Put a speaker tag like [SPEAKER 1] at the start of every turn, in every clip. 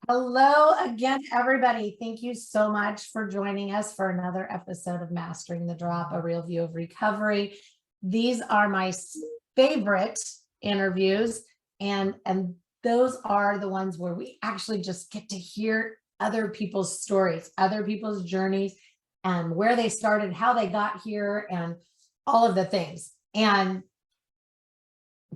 [SPEAKER 1] Hello again, everybody. Thank you so much for joining us for another episode of Mastering the Drop, a real view of recovery. These are my favorite interviews, and those are the ones where we actually just get to hear other people's stories, other people's journeys, and where they started, how they got here, and all of the things. And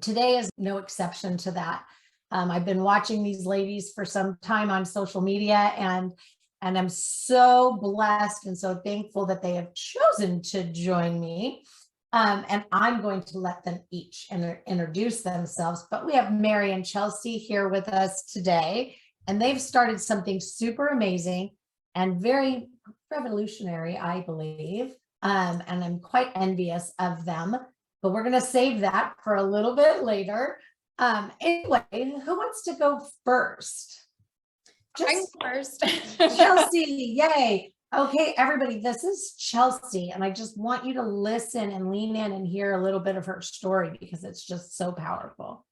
[SPEAKER 1] today is no exception to that. I've been watching these ladies for some time on social media, and I'm so blessed and so thankful that they have chosen to join me. And I'm going to let them each introduce themselves. But we have Mary and Chelsey here with us today, and they've started something super amazing and very revolutionary, I believe. And I'm quite envious of them. But we're going to save that for a little bit later. Anyway, who wants to go first?
[SPEAKER 2] Just first.
[SPEAKER 1] Chelsey, yay. Okay, everybody, this is Chelsey, and I just want you to listen and lean in and hear a little bit of her story because it's just so powerful.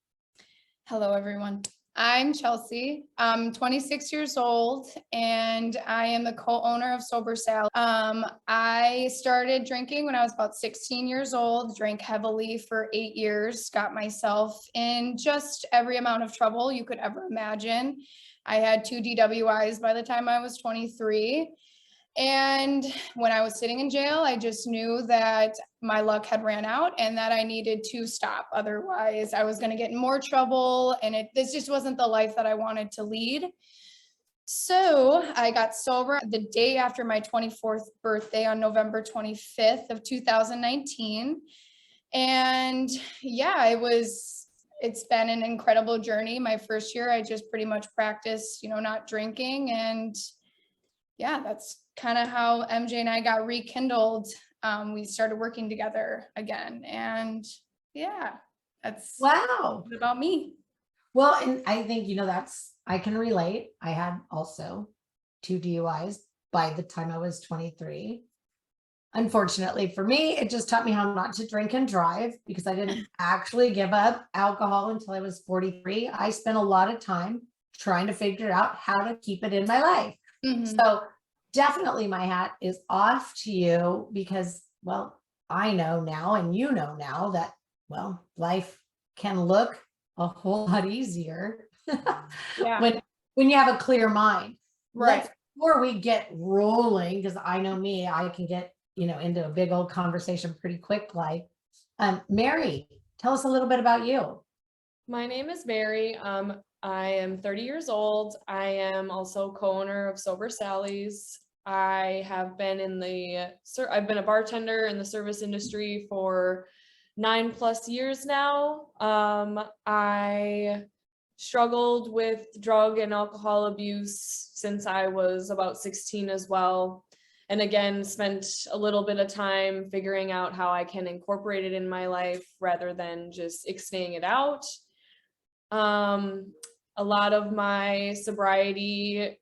[SPEAKER 2] Hello, everyone. I'm Chelsey. I'm 26 years old, and I am the co-owner of Sober Sally. I started drinking when I was about 16 years old, drank heavily for 8 years, got myself in just every amount of trouble you could ever imagine. I had 2 DWIs by the time I was 23. And when I was sitting in jail, I just knew that my luck had ran out and that I needed to stop. Otherwise, I was going to get in more trouble, and this just wasn't the life that I wanted to lead. So I got sober the day after my 24th birthday on November 25th of 2019. And yeah, it's been an incredible journey. My first year, I just pretty much practiced, not drinking. And yeah, that's kind of how MJ and I got rekindled. We started working together again, and yeah, that's
[SPEAKER 1] wow
[SPEAKER 2] about me.
[SPEAKER 1] Well, and I think I can relate. I had also 2 DUIs by the time I was 23. Unfortunately for me, it just taught me how not to drink and drive because I didn't actually give up alcohol until I was 43. I spent a lot of time trying to figure out how to keep it in my life. Mm-hmm. So definitely my hat is off to you because, well, I know now and you know now that, well, life can look a whole lot easier when you have a clear mind.
[SPEAKER 2] Right.
[SPEAKER 1] Before we get rolling, because I know me, I can get, into a big old conversation pretty quick. Like, Mary, tell us a little bit about you.
[SPEAKER 3] My name is Mary. I am 30 years old. I am also co-owner of Sober Sally's. I've been a bartender in the service industry for 9+ years now. I struggled with drug and alcohol abuse since I was about 16 as well. And again, spent a little bit of time figuring out how I can incorporate it in my life rather than just staying it out. A lot of my sobriety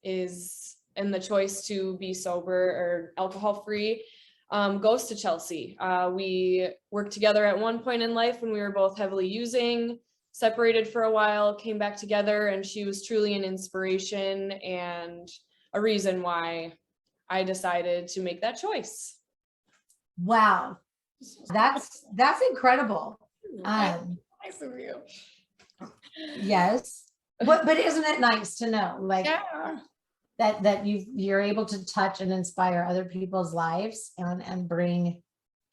[SPEAKER 3] is in the choice to be sober or alcohol free goes to Chelsey. We worked together at one point in life when we were both heavily using, separated for a while, came back together, and she was truly an inspiration and a reason why I decided to make that choice.
[SPEAKER 1] Wow. That's incredible.
[SPEAKER 2] Nice of you.
[SPEAKER 1] Yes. But isn't it nice to know that you're able to touch and inspire other people's lives and bring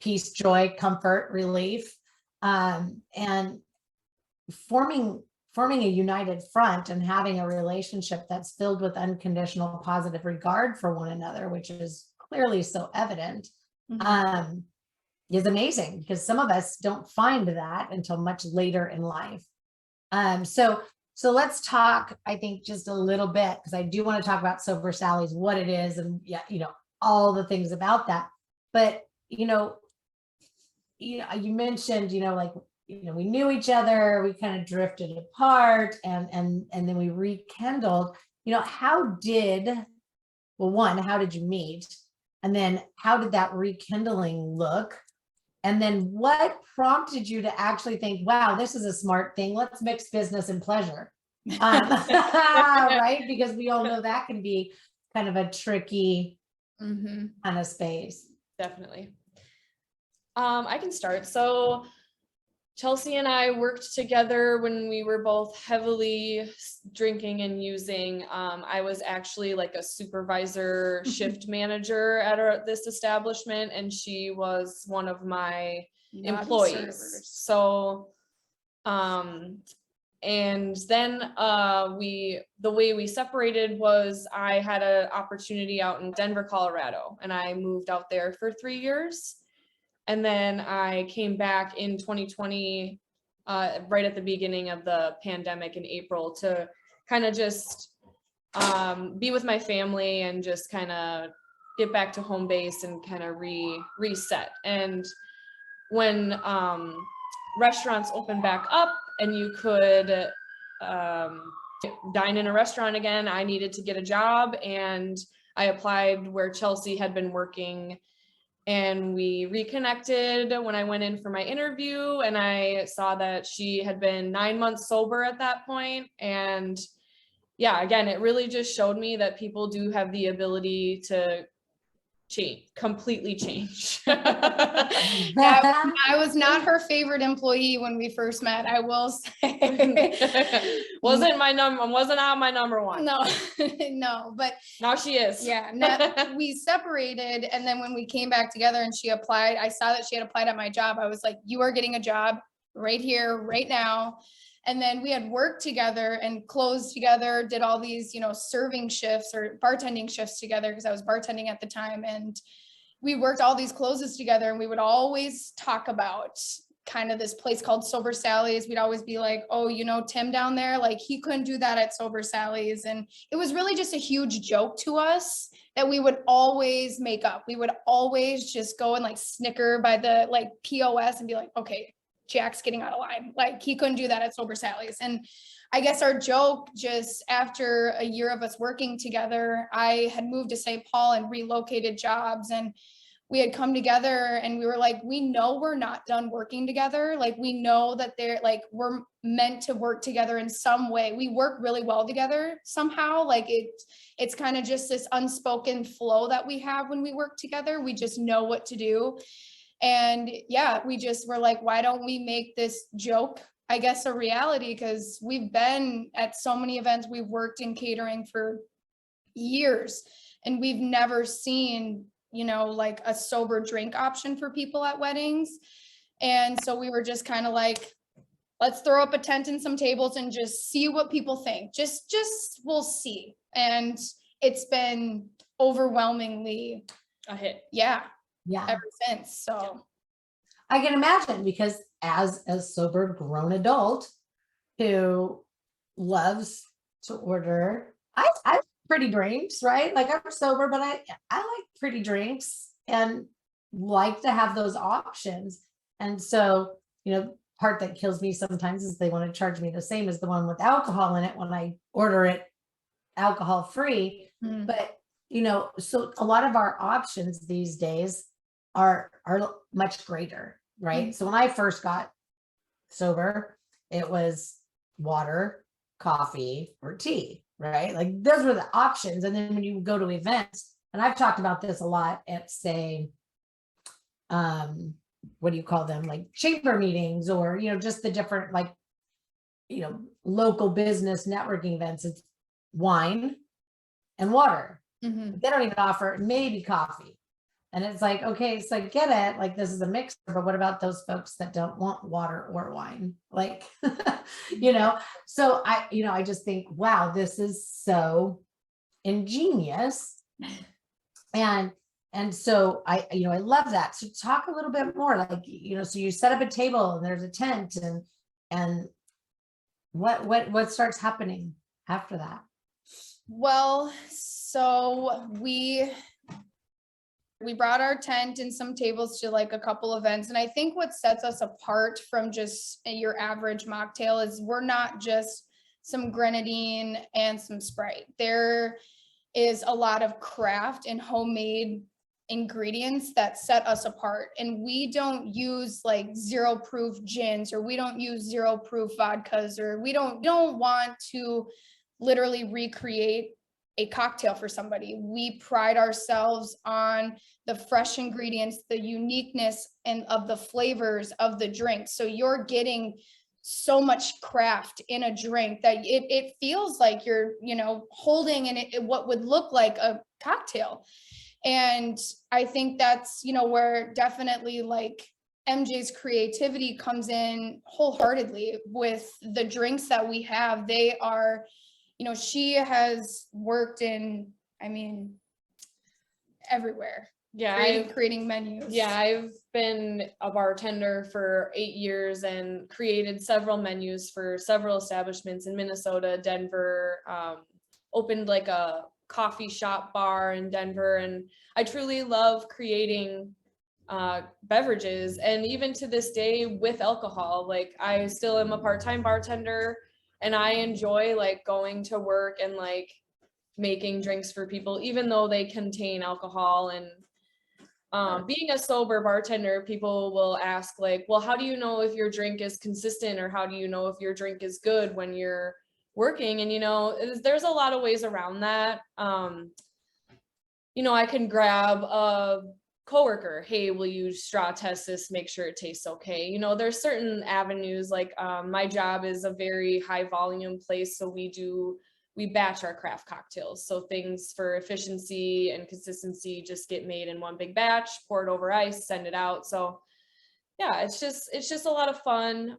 [SPEAKER 1] peace, joy, comfort, relief, and forming a united front and having a relationship that's filled with unconditional positive regard for one another, which is clearly so evident, is amazing because some of us don't find that until much later in life. So let's talk, I think, just a little bit, because I do want to talk about Sober Sally's, what it is, and all the things about that. But you mentioned, we knew each other, we kind of drifted apart, and then we rekindled. How did you meet? And then how did that rekindling look? And then what prompted you to actually think, wow, this is a smart thing. Let's mix business and pleasure. Right? Because we all know that can be kind of a tricky
[SPEAKER 2] Mm-hmm.
[SPEAKER 1] kind of space.
[SPEAKER 3] Definitely. I can start. So Chelsey and I worked together when we were both heavily drinking and using. I was actually like a supervisor shift manager at this establishment, and she was one of my employees. So, and then the way we separated was I had an opportunity out in Denver, Colorado, and I moved out there for 3 years. And then I came back in 2020, right at the beginning of the pandemic in April, to kind of just be with my family and just kind of get back to home base and kind of reset. And when restaurants opened back up and you could dine in a restaurant again, I needed to get a job, and I applied where Chelsey had been working. And we reconnected when I went in for my interview, and I saw that she had been 9 months sober at that point. And yeah, again, it really just showed me that people do have the ability to completely change.
[SPEAKER 2] I was not her favorite employee when we first met, I will say.
[SPEAKER 3] wasn't on my number one.
[SPEAKER 2] No, no, but
[SPEAKER 3] Now she is.
[SPEAKER 2] yeah, we separated, and then when we came back together and she applied, I saw that she had applied at my job. I was like, you are getting a job right here, right now. And then we had worked together and closed together, did all these, serving shifts or bartending shifts together, because I was bartending at the time. And we worked all these closes together, and we would always talk about kind of this place called Sober Sally's. We'd always be like, oh, Tim down there, like he couldn't do that at Sober Sally's. And it was really just a huge joke to us that we would always make up. We would always just go and like snicker by the like POS and be like, okay, Jack's getting out of line. Like he couldn't do that at Sober Sally's. And I guess our joke, just after a year of us working together, I had moved to St. Paul and relocated jobs, and we had come together and we were like, we know we're not done working together. Like we know that we're meant to work together in some way. We work really well together somehow. Like it's kind of just this unspoken flow that we have when we work together. We just know what to do. And yeah, we just were like, why don't we make this joke, I guess, a reality? Because we've been at so many events, we've worked in catering for years, and we've never seen, like a sober drink option for people at weddings. And so we were just kind of like, let's throw up a tent and some tables and just see what people think. Just we'll see. And it's been overwhelmingly
[SPEAKER 3] a hit.
[SPEAKER 1] Yeah.
[SPEAKER 2] Ever since. So
[SPEAKER 1] I can imagine, because as a sober grown adult who loves to order, I like pretty drinks, right? Like I'm sober, but I like pretty drinks and like to have those options. And so, part that kills me sometimes is they want to charge me the same as the one with alcohol in it when I order it alcohol free. But, so a lot of our options these days are much greater, right? So when I first got sober, it was water, coffee, or tea, right? Like those were the options. And then when you go to events, and I've talked about this a lot at, say, what do you call them? Like chamber meetings, or, just the different, like, local business networking events. It's wine and water.
[SPEAKER 2] mm-hmm.
[SPEAKER 1] They don't even offer maybe coffee. And it's like, okay, so I get it. Like this is a mixer, but what about those folks that don't want water or wine? Like, so I just think, wow, this is so ingenious. And so I love that. So talk a little bit more, like, so you set up a table and there's a tent, and what starts happening after that?
[SPEAKER 2] Well, so we brought our tent and some tables to like a couple events. And I think what sets us apart from just your average mocktail is we're not just some grenadine and some Sprite. There is a lot of craft and homemade ingredients that set us apart. And we don't use like 0 proof gins, or we don't use 0 proof vodkas, or we don't want to literally recreate a cocktail for somebody. We pride ourselves on the fresh ingredients, the uniqueness and of the flavors of the drink. So you're getting so much craft in a drink that it feels like you're, holding in it what would look like a cocktail. And I think that's, where definitely like MJ's creativity comes in wholeheartedly with the drinks that we have. They are, she has worked in, everywhere.
[SPEAKER 3] Yeah,
[SPEAKER 2] creating menus.
[SPEAKER 3] Yeah, I've been a bartender for 8 years and created several menus for several establishments in Minnesota, Denver, opened like a coffee shop bar in Denver. And I truly love creating beverages. And even to this day with alcohol, like I still am a part-time bartender, and I enjoy like going to work and like making drinks for people, even though they contain alcohol. And being a sober bartender, people will ask like, well, how do you know if your drink is consistent, or how do you know if your drink is good when you're working? And there's a lot of ways around that. I can grab a coworker, hey, will you straw test this, make sure it tastes okay? There's certain avenues, like my job is a very high volume place, so we batch our craft cocktails. So things for efficiency and consistency just get made in one big batch, pour it over ice, send it out. So yeah, it's just a lot of fun.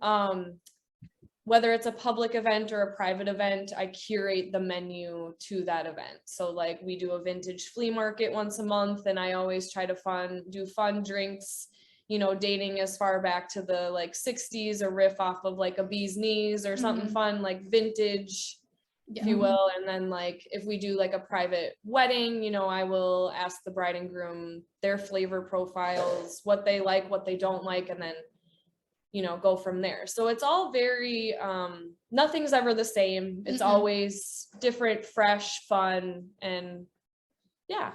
[SPEAKER 3] Whether it's a public event or a private event, I curate the menu to that event. So like we do a vintage flea market once a month, and I always try to do fun drinks, dating as far back to the like 60s, a riff off of like a bee's knees or something fun, like vintage, if you will. And then like if we do like a private wedding, I will ask the bride and groom their flavor profiles, what they like, what they don't like, and then go from there. So it's all very nothing's ever the same. It's always different, fresh, fun, and yeah.